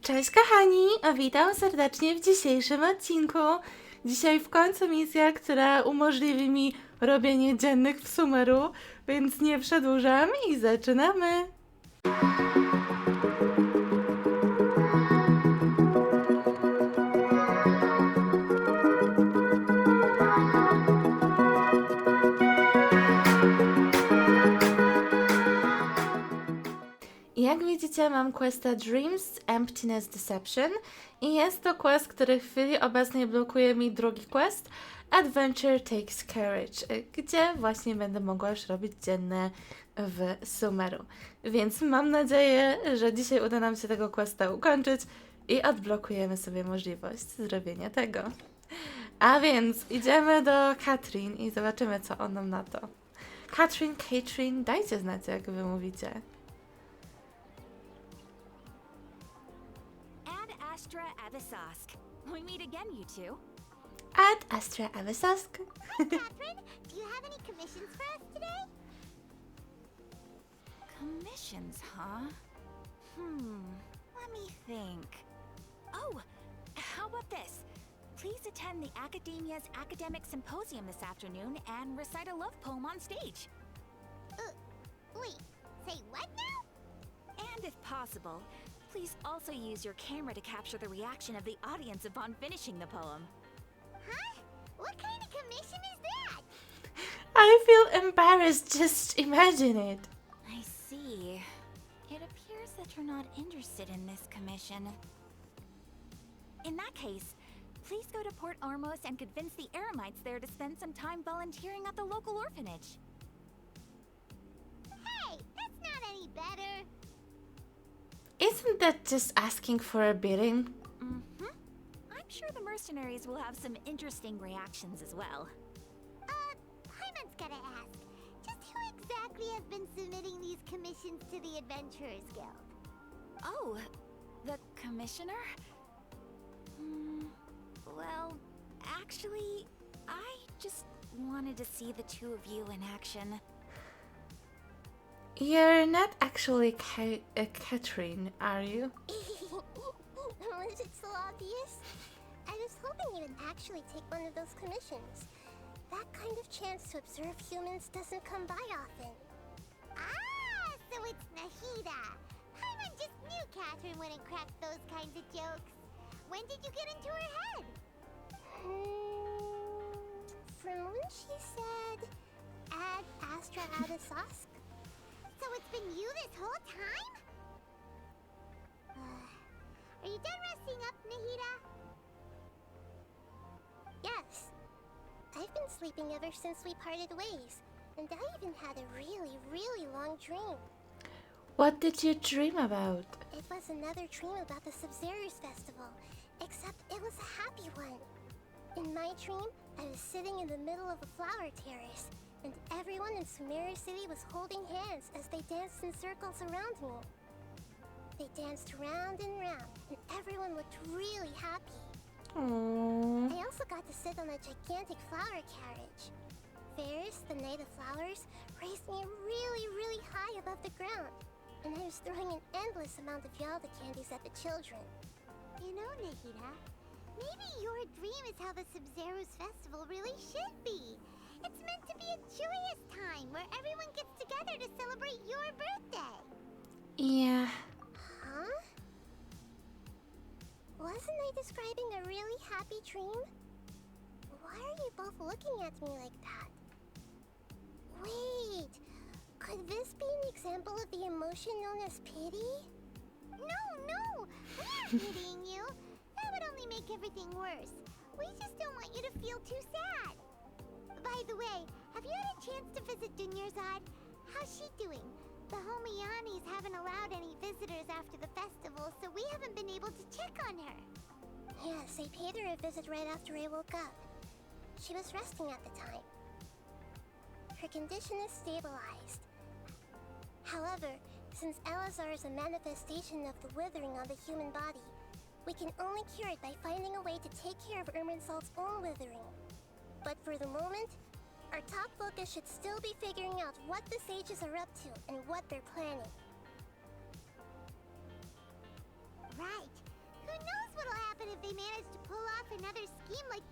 Cześć kochani, witam serdecznie w dzisiejszym odcinku. Dzisiaj w końcu misja, która umożliwi mi robienie dziennych w Sumeru, więc nie przedłużam i zaczynamy! Jak widzicie, mam questa Dreams, Emptiness, Deception i jest to quest, który w chwili obecnej blokuje mi drugi quest Adventure Takes Courage, gdzie właśnie będę mogła już robić dzienne w Sumeru. Więc mam nadzieję, że dzisiaj uda nam się tego questa ukończyć i odblokujemy sobie możliwość zrobienia tego. A więc idziemy do Katrin i zobaczymy, co on nam na to. Katrin, dajcie znać, jak wy mówicie. Astra Avisask. We meet again, you two. Astra Avisask. Hi, Catherine. Do you have any commissions for us today? Commissions, huh? Let me think. Oh, how about this? Please attend the Academia's Academic Symposium this afternoon and recite a love poem on stage. Wait, say what now? And if possible, please also use your camera to capture the reaction of the audience upon finishing the poem. Huh? What kind of commission is that? I feel embarrassed, just imagine it. I see. It appears that you're not interested in this commission. In that case, please go to Port Ormos and convince the Eremites there to spend some time volunteering at the local orphanage. Hey, that's not any better. Isn't that just asking for a beating? I'm sure the mercenaries will have some interesting reactions as well. Hyman's gotta ask. Just who exactly has been submitting these commissions to the Adventurers Guild? Oh, the commissioner? Well, actually, I just wanted to see the two of you in action. You're not actually Katrin, are you? Was it so obvious? I was hoping you would actually take one of those commissions. That kind of chance to observe humans doesn't come by often. Ah, so it's Nahida. Hyman just knew Catherine wouldn't crack those kinds of jokes. When did you get into her head? From when she said, add Astra Avisask. So it's been you this whole time? Are you done resting up, Nahida? Yes. I've been sleeping ever since we parted ways, and I even had a really, really long dream. What did you dream about? It was another dream about the Sub-Zerus Festival, except it was a happy one. In my dream, I was sitting in the middle of a flower terrace, and everyone in Sumeru City was holding hands as they danced in circles around me. They danced round and round, and everyone looked really happy. Aww. I also got to sit on a gigantic flower carriage. Ferris, the Knight of Flowers, raised me really, really high above the ground, and I was throwing an endless amount of Yalda candies at the children. You know, Nahida, maybe your dream is how the Sub-Zerus Festival really should be. It's meant to be a joyous time where everyone gets together to celebrate your birthday. Yeah. Huh? Wasn't I describing a really happy dream? Why are you both looking at me like that? Wait, could this be an example of the emotion known as pity? No, we aren't pitying you. That would only make everything worse. We just don't want you to feel too sad. By the way, have you had a chance to visit Dunyarzad? How's she doing? The Homiyanis haven't allowed any visitors after the festival, so we haven't been able to check on her. Yes, I paid her a visit right after I woke up. She was resting at the time. Her condition is stabilized. However, since Elazar is a manifestation of the withering on the human body, we can only cure it by finding a way to take care of Irminsul's own withering. But for the moment, our top focus should still be figuring out what the sages are up to and what they're planning. Right.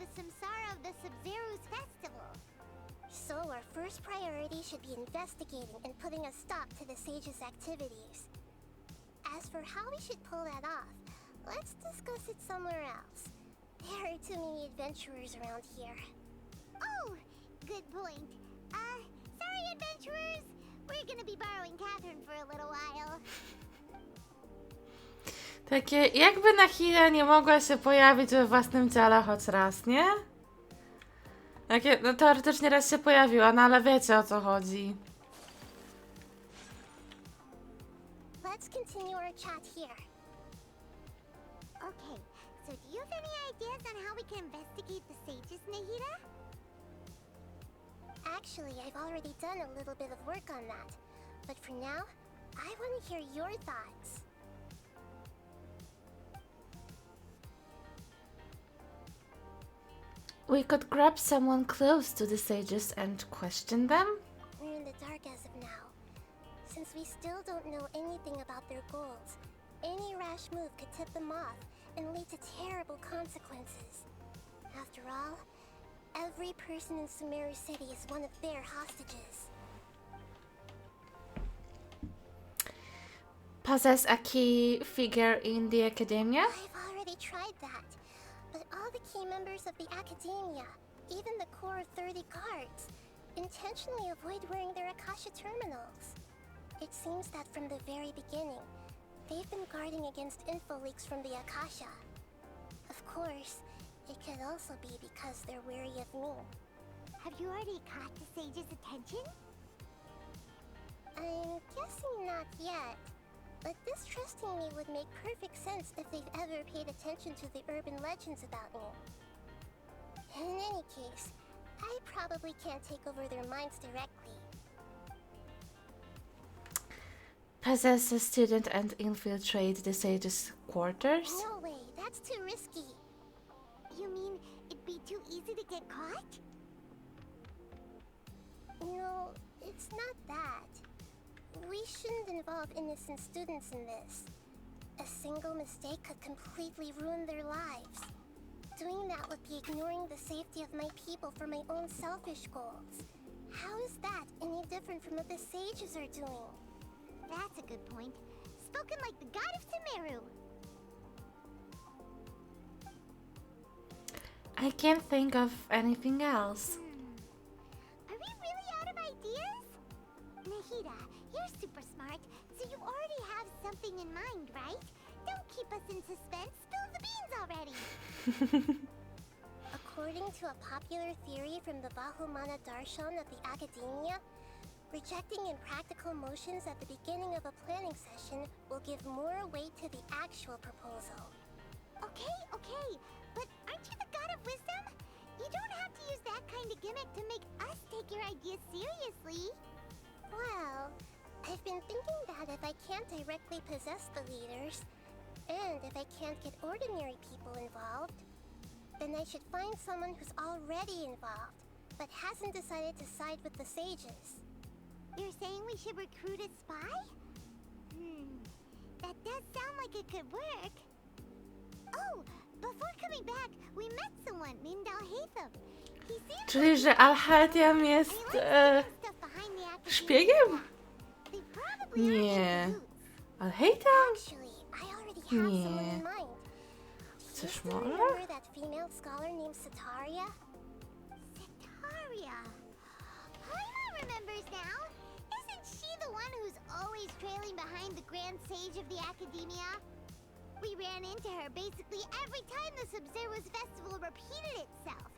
the samsara of the Sub-Zero's festival. So our first priority should be investigating and putting a stop to the sage's activities. As for how we should pull that off, let's discuss it somewhere else. There are too many adventurers around here. Oh, good point. Sorry adventurers! We're gonna be borrowing Catherine for a little while. Takie, jakby na chwilę nie mogła się pojawić we własnym ciele choć raz, nie? Takie, no teoretycznie raz się pojawiła, no ale wiecie o co chodzi. Let's continue our chat here. Okay, so do you have any ideas on how we can investigate the sages, Nahida? Actually, I've already done a little bit of work on that. But for now, I want to hear your thoughts. We could grab someone close to the sages and question them? We're in the dark as of now. Since we still don't know anything about their goals, any rash move could tip them off and lead to terrible consequences. After all, every person in Sumeru City is one of their hostages. Possess a key figure in the academia? I've already tried that, but all the key members of the Academia, even the core 30 guards, intentionally avoid wearing their Akasha terminals. It seems that from the very beginning, they've been guarding against info leaks from the Akasha. Of course, it could also be because they're wary of me. Have you already caught the sage's attention? I'm guessing not yet. But distrusting me would make perfect sense if they've ever paid attention to the urban legends about me. In any case, I probably can't take over their minds directly. Possess a student and infiltrate the sage's quarters? No way, that's too risky. You mean it'd be too easy to get caught? No, it's not that. We shouldn't involve innocent students in this. A single mistake could completely ruin their lives. Doing that would be ignoring the safety of my people for my own selfish goals. How is that any different from what the sages are doing? That's a good point. Spoken like the god of Sumeru. I can't think of anything else. Are we really out of ideas? Nahida, you're super smart, so you already have something in mind, right? Don't keep us in suspense. Spill the beans already. According to a popular theory from the Bahumana Darshan of the Academia, rejecting impractical motions at the beginning of a planning session will give more weight to the actual proposal. Okay, but aren't you the god of wisdom? You don't have to use that kind of gimmick to make us take your ideas seriously. Well, I've been thinking that if I can't directly possess the leaders, and if I can't get ordinary people involved, then I should find someone who's already involved, but hasn't decided to side with the sages. You're saying we should recruit a spy? That does sound like it could work. Oh, before coming back, we met someone named Al-Haitham. He seems Czyli, że Al-Haitham jest stuff behind the academia. szpiegiem? They probably Nie. are in cahoots. Al-Haitham? Actually, I already have someone Nie. in mind. Do you Coś still może? remember that female scholar named Sitaria? Sitaria. Paimon remembers now. Isn't she the one who's always trailing behind the Grand Sage of the Academia? We ran into her basically every time the Sub-Zero's festival repeated itself.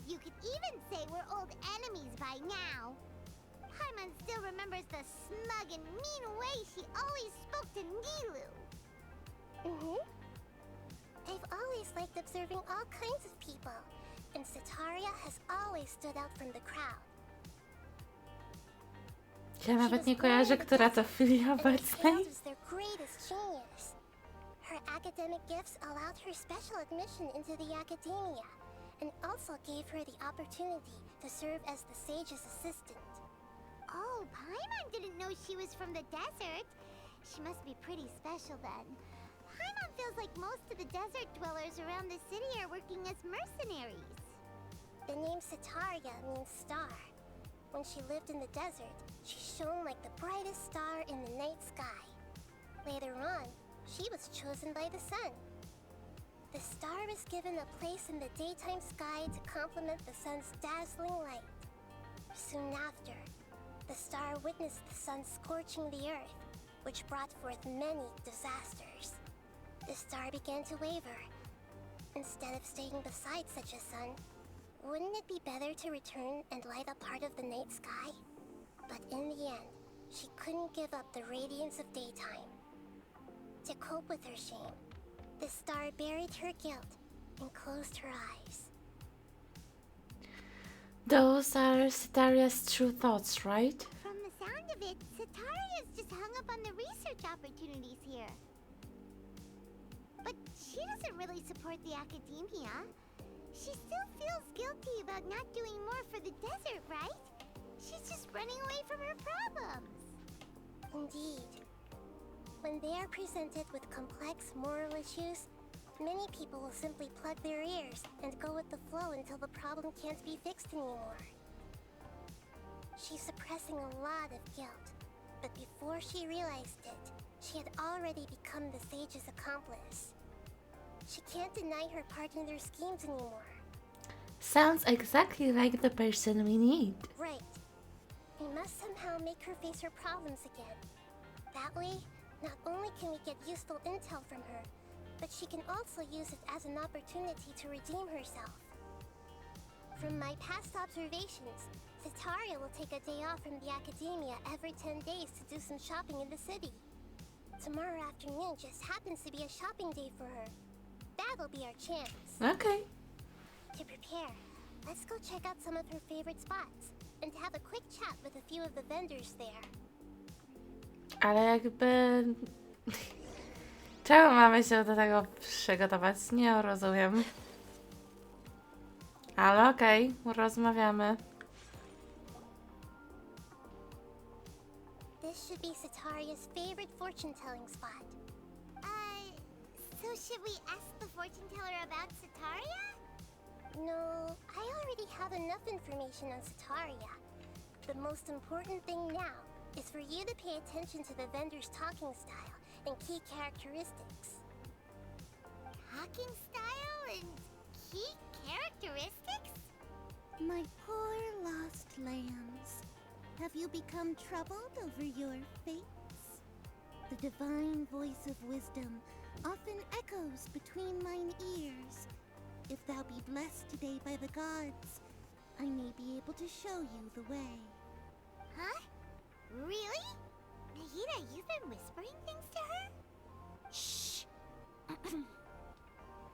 You could even say we're old enemies by now. Paimon still remembers the smug and mean way she always spoke to Nilu. I've always liked observing all kinds of people, and Sitaria has always stood out from the crowd. Ja nawet nie kojarzę, która to w chwili obecnej. Excelled is their greatest genius. Her academic gifts allowed her special admission into the academia, and also gave her the opportunity to serve as the sage's assistant. Oh, Paimon didn't know she was from the desert. She must be pretty special then. Paimon feels like most of the desert dwellers around the city are working as mercenaries. The name Setaria means star. When she lived in the desert, she shone like the brightest star in the night sky. Later on, she was chosen by the sun. The star was given a place in the daytime sky to complement the sun's dazzling light. Soon after, the star witnessed the sun scorching the earth, which brought forth many disasters. The star began to waver. Instead of staying beside such a sun, wouldn't it be better to return and light up part of the night sky? But in the end, she couldn't give up the radiance of daytime. To cope with her shame, the star buried her guilt and closed her eyes. Those are Setaria's true thoughts, right? From the sound of it, Setaria's just hung up on the research opportunities here. But she doesn't really support the academia. She still feels guilty about not doing more for the desert, right? She's just running away from her problems. Indeed. When they are presented with complex moral issues, many people will simply plug their ears and go with the flow until the problem can't be fixed anymore. She's suppressing a lot of guilt, but before she realized it, she had already become the sage's accomplice. She can't deny her part in their schemes anymore. Sounds exactly like the person we need. Right. We must somehow make her face her problems again. That way, not only can we get useful intel from her, but she can also use it as an opportunity to redeem herself. From my past observations, Setaria will take a day off from the academia every 10 days to do some shopping in the city. Tomorrow afternoon just happens to be a shopping day for her. That'll be our chance. Okay. To prepare, let's go check out some of her favorite spots and have a quick chat with a few of the vendors there. Ale jakby... Czemu mamy się do tego przygotować? Nie rozumiem. Ale okej, rozmawiamy. This should be Setaria's favorite fortune-telling spot. So should we ask the fortune teller about Setaria? No, I already have enough information on Setaria. The most important thing now is for you to pay attention to the vendor's talking style and key characteristics. Talking style and key characteristics? My poor lost lambs, have you become troubled over your fates? The divine voice of wisdom often echoes between mine ears. If thou be blessed today by the gods, I may be able to show you the way. Huh? Really? Nahida, you've been whispering things to her? Shh!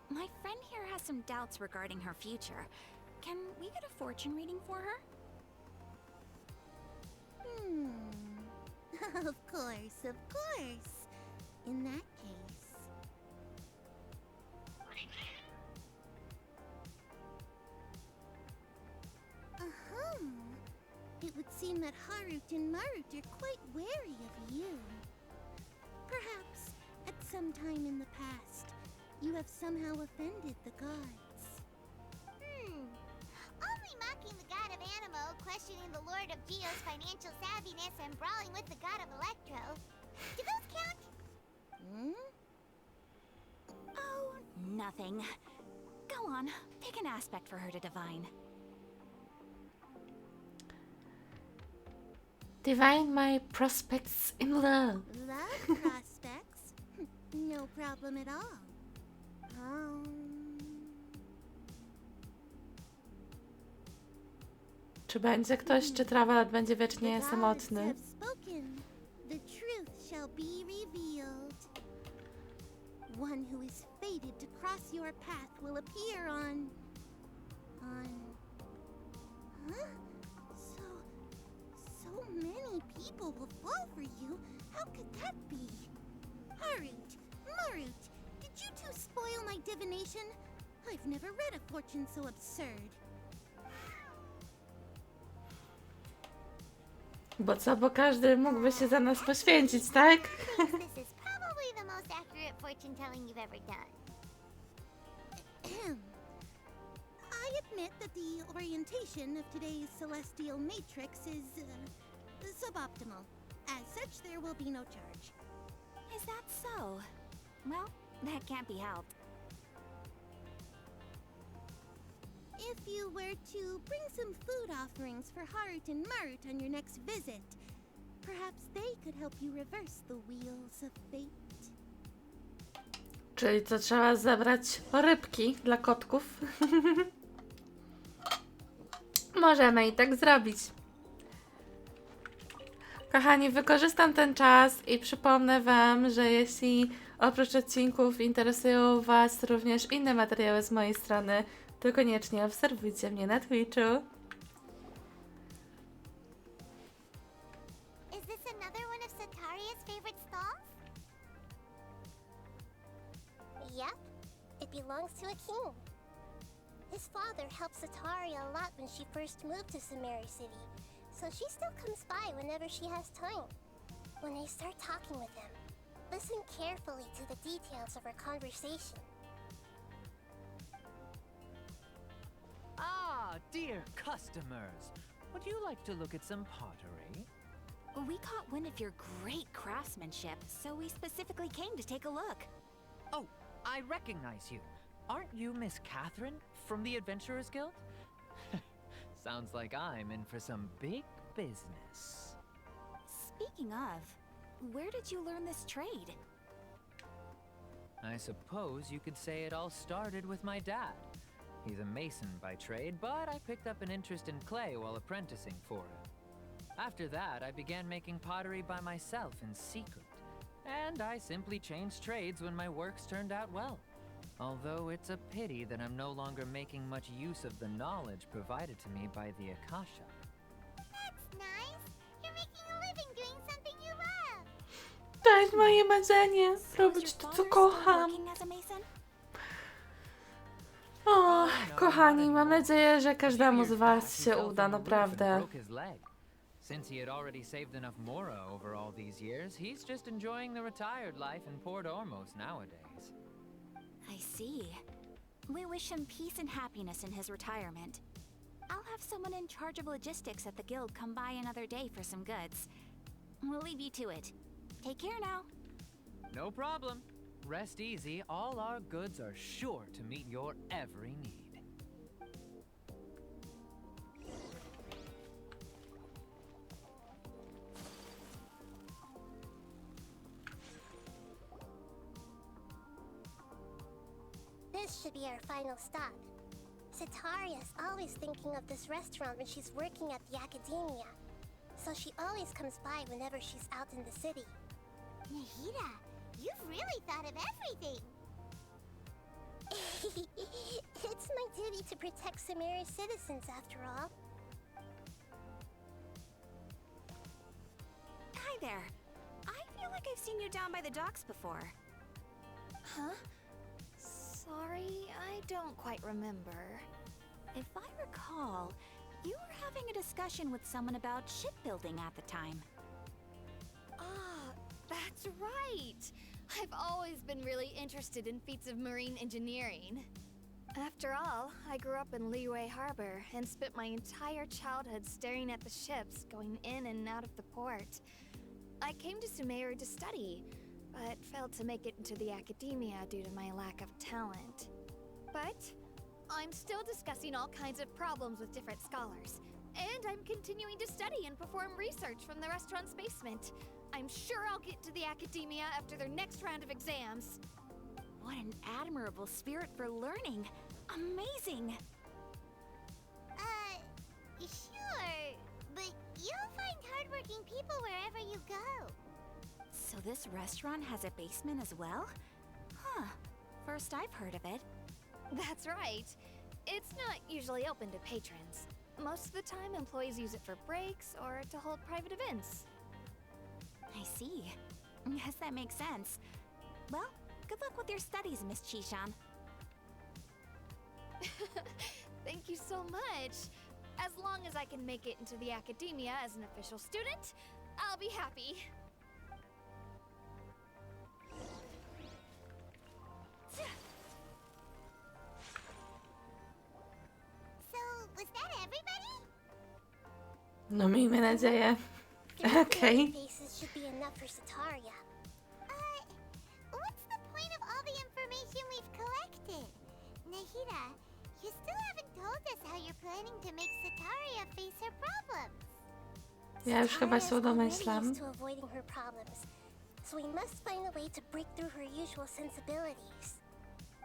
My friend here has some doubts regarding her future. Can we get a fortune reading for her? Of course, of course. In that case... It would seem that Harut and Marut are quite wary of you. Perhaps, at some time in the past, you have somehow offended the gods. Only mocking the god of Animo, questioning the lord of Geo's financial savviness, and brawling with the god of Electro. Do those count? Oh, nothing. Go on, pick an aspect for her to divine. Divine my prospects in love. Love prospects? No problem at all. Czy będzie ktoś, czy Traveler będzie The wiecznie gods samotny? have spoken. The truth shall be revealed. One who is fated to cross your path will appear on... Huh? So many people will fall for you. How could that be? Harut, Marut, did you two spoil my divination? I've never read a fortune so absurd. Bo co, bo każdy mógłby się za nas poświęcić, tak? This is probably the most accurate fortune telling you've ever done. I admit that the orientation of today's celestial matrix is suboptimal. As such, there will be no charge. Is that so? Well, that can't be helped. If you were to bring some food offerings for Heart and Mart on your next visit, perhaps they could help you reverse the wheels of fate. Czyli to trzeba zebrać rybki dla kotków. Możemy i tak zrobić. Kochani, wykorzystam ten czas i przypomnę Wam, że jeśli oprócz odcinków interesują Was również inne materiały z mojej strony, to koniecznie obserwujcie mnie na Twitchu. Is this another one of Sataria's favorite stalls? Yep, it belongs to a king. His father helped Sataria a lot when she first moved to Samari City, so she still comes by whenever she has time. When I start talking with him, listen carefully to the details of our conversation. Ah, dear customers, would you like to look at some pottery? We caught wind of your great craftsmanship, so we specifically came to take a look. Oh, I recognize you. Aren't you Miss Catherine from the Adventurers Guild? Sounds like I'm in for some big business. Speaking of, where did you learn this trade? I suppose you could say it all started with my dad. He's a mason by trade, but I picked up an interest in clay while apprenticing for him. After that, I began making pottery by myself in secret. And I simply changed trades when my works turned out well. Although it's a pity that I'm no longer making much use of the knowledge provided to me by the Akasha. That's nice. You're making a living doing something you love. To jest moje marzenie, Was zrobić your to, father co still kocham. working as a mason? O, kochani, mam nadzieję, że każdemu z Was się uda, naprawdę. Since he had already saved enough mora over all these years, he's just enjoying the retired life in Port Ormos nowadays. I see. We wish him peace and happiness in his retirement. I'll have someone in charge of logistics at the guild come by another day for some goods. We'll leave you to it. Take care now. No problem. Rest easy, all our goods are sure to meet your every need. This should be our final stop. Sataria's always thinking of this restaurant when she's working at the academia, so she always comes by whenever she's out in the city. Nahida, you've really thought of everything! It's my duty to protect Samari's citizens, after all. Hi there. I feel like I've seen you down by the docks before. Huh? Sorry, I don't quite remember. If I recall, you were having a discussion with someone about shipbuilding at the time. Ah, that's right! I've always been really interested in feats of marine engineering. After all, I grew up in Liyue Harbor and spent my entire childhood staring at the ships going in and out of the port. I came to Sumeru to study, but failed to make it into the academia due to my lack of talent. But I'm still discussing all kinds of problems with different scholars, and I'm continuing to study and perform research from the restaurant's basement. I'm sure I'll get to the academia after their next round of exams. What an admirable spirit for learning! Amazing! Sure, but you'll find hardworking people wherever you go. So this restaurant has a basement as well? Huh. First I've heard of it. That's right. It's not usually open to patrons. Most of the time, employees use it for breaks or to hold private events. I see. Yes, that makes sense. Well, good luck with your studies, Miss Chishan. Thank you so much. As long as I can make it into the academia as an official student, I'll be happy. No miejmy nadzieję. Okej. Faces should be enough for Sataria. What's the point of all the information we've collected? Nahida, you still haven't told us how you're planning to make Sataria face her problems. Ja już chyba się Sataria's already domyślam. used to avoiding her problems, so we must find a way to break through her usual sensibilities.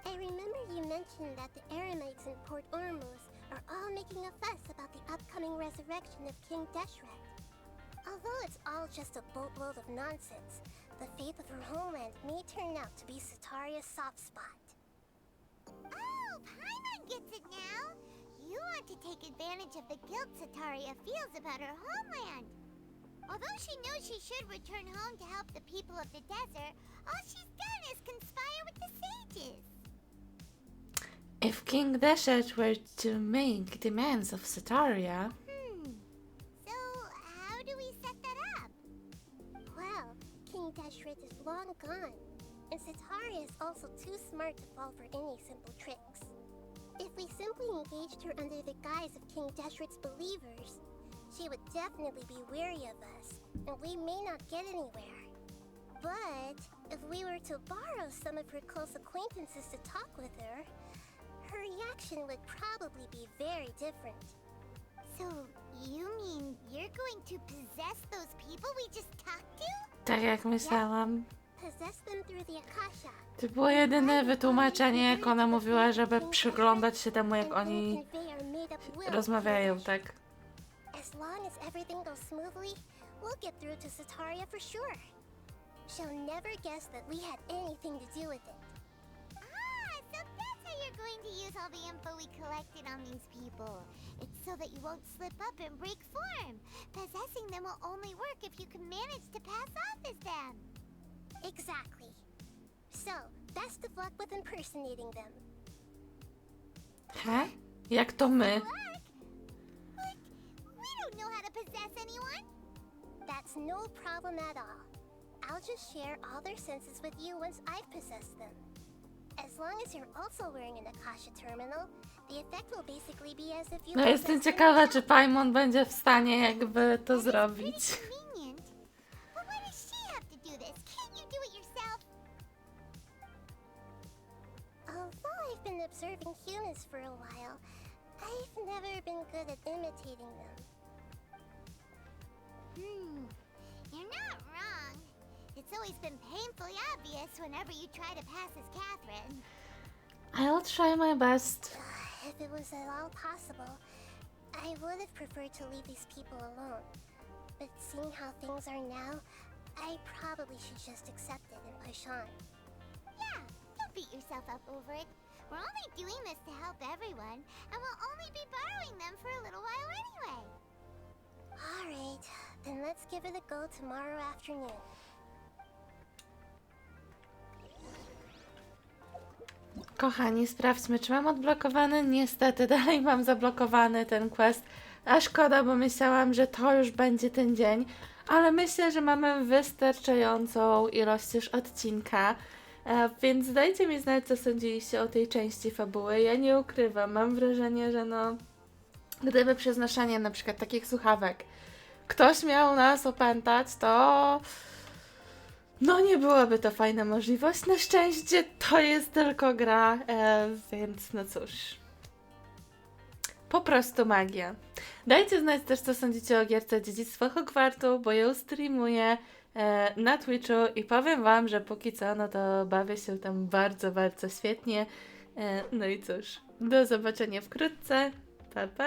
I remember you mentioned that the Eremites in Port Ormuz are all making a fuss about the upcoming resurrection of King Deshret. Although it's all just a boatload of nonsense, the faith of her homeland may turn out to be Sataria's soft spot. Oh, Paimon gets it now! You want to take advantage of the guilt Sataria feels about her homeland. Although she knows she should return home to help the people of the desert, all she's done is conspire with the sages. If King Deshret were to make demands of Sataria, So, how do we set that up? Well, King Deshret is long gone, and Sataria is also too smart to fall for any simple tricks. If we simply engaged her under the guise of King Deshret's believers, she would definitely be wary of us, and we may not get anywhere. But if we were to borrow some of her close acquaintances to talk with her, her reaction would probably be very different. So, you mean you're going to possess those people we just talked to? tak jak myślałam. Possess them through the Akasha. To było jedyne wytłumaczenie, jak ona mówiła, żeby przyglądać się temu, jak and then oni convey our made-up will to rozmawiają, Deshret. tak? As long as everything goes smoothly, we'll get through to Sataria for sure. She'll never guess that we had anything to do with it. So that's how you're going to use all the info we collected on these people. It's so that you won't slip up and break form. Possessing them will only work if you can manage to pass off as them. Exactly. So, best of luck with impersonating them. He? Jak to my? Luck? But we don't know how to possess anyone. That's no problem at all. I'll just share all their senses with you once I've possessed them. As long as you're also wearing an Akasha terminal, the effect will basically be as if you No jestem possessed them ciekawa, yourself. czy Paimon będzie w stanie jakby to That is zrobić. pretty convenient. But why does she have to do this? Can't you do it yourself? Although I've been observing humans for a while, I've never been good at imitating them. You're not wrong. It's always been painfully obvious whenever you try to pass as Catherine. I'll try my best. If it was at all possible, I would have preferred to leave these people alone. But seeing how things are now, I probably should just accept it and push on. Yeah, don't beat yourself up over it. We're only doing this to help everyone, and we'll only be borrowing them for a little while anyway. Alright, then let's give it a go tomorrow afternoon. Kochani, sprawdźmy, czy mam odblokowany. Niestety dalej mam zablokowany ten quest. A szkoda, bo myślałam, że to już będzie ten dzień. Ale myślę, że mamy wystarczającą ilość już odcinka. Więc dajcie mi znać, co sądziliście o tej części fabuły. Ja nie ukrywam, mam wrażenie, że gdyby przez noszenie na przykład takich słuchawek ktoś miał nas opętać, to nie byłaby to fajna możliwość. Na szczęście to jest tylko gra, więc no cóż. Po prostu magia. Dajcie znać też, co sądzicie o gierce Dziedzictwo Hogwartu, bo ją streamuję na Twitchu i powiem wam, że póki co, no to bawię się tam bardzo, bardzo świetnie. No i cóż, do zobaczenia wkrótce. Pa, pa!